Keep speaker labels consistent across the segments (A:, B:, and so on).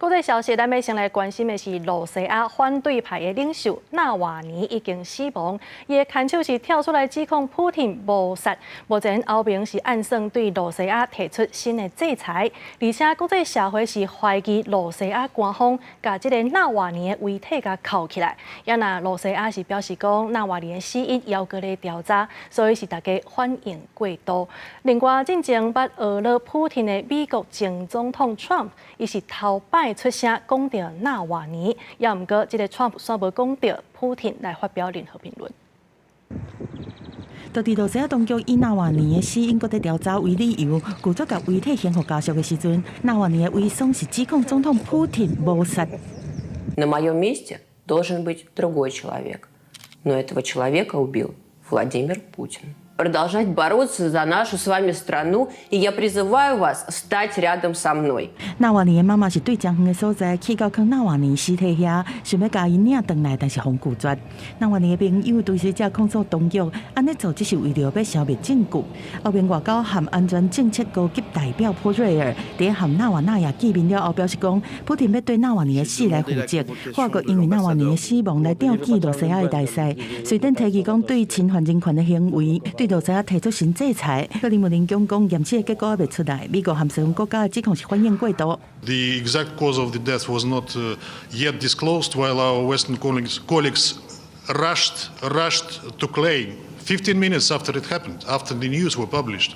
A: 国际消息，咱要先来关心的是罗西亚反对派的领袖纳瓦尼已经死亡，伊的看守是跳出来指控普廷谋杀，目前后面是暗算对罗西亚提出新的制裁，而且国际社会是怀疑罗西亚官方把这个纳瓦尼的遗体给扣起来，也那罗西亚是表示讲纳瓦尼的死因要搁咧调查，所以是大家欢迎过度。另外，进前捌俄勒普廷的美国前总统 Trump， 伊是头摆出声讲到纳瓦尼，也毋过这个 Trump 煞无讲到普廷来发表任何评论。
B: 到伫罗西亚当局以纳瓦尼的死因搁在调查为理由，拒绝甲遗体献互家属的时阵，纳瓦尼的伪装是指控总统普廷谋杀。
C: На моем месте должен быть другой человек, но этого человека убил Владимир Путин. Продолжать бороться за нашу с вами страну, и я призываю вас стать рядом со мной.
B: 纳瓦尼的妈妈是对真远的所在去到坑纳瓦尼尸体遐，想要甲伊领回来，但是互拒绝。纳瓦尼的朋友对死者控诉当局安尼做只是为了要消灭证据。后面外交和安全政策高级代表普瑞尔伫和纳瓦纳亚见面了后表示讲，普廷要对纳瓦尼的死来负责。法国因为纳瓦尼的死亡来吊起罗西亚的大势，随便提议讲对侵犯人权的行为。对罗西亚提出新制裁，克里姆林宫讲验尸的结果还未出来，美国和西方国家的指控是反应过度。
D: The exact cause of the death was not yet disclosed, while our Western colleagues rushed to claim 15 minutes after it happened, after the news were published,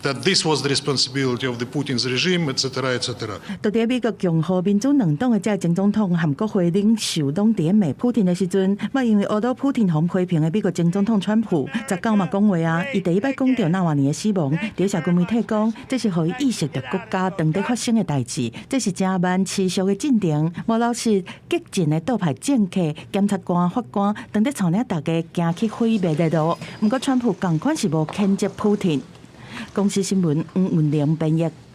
D: that this was the responsibility of the Putin's regime, etc., etc.
B: 到伫美国共和民主两党的这前总统和国会领袖拢伫骂普廷的时阵，嘛因为恶毒普廷互批评的美国前总统川普19嘛讲话啊，伊第一摆讲到纳瓦尼的死亡，伫社群媒体讲，这是互伊意识到国家当地发生的代志，这是正慢持续的进程，无老实激进的倒派政客、检察官、法官当地带领大家行去毁灭的路。不过川普同款是无谴责普廷。公司新闻黄文良编译。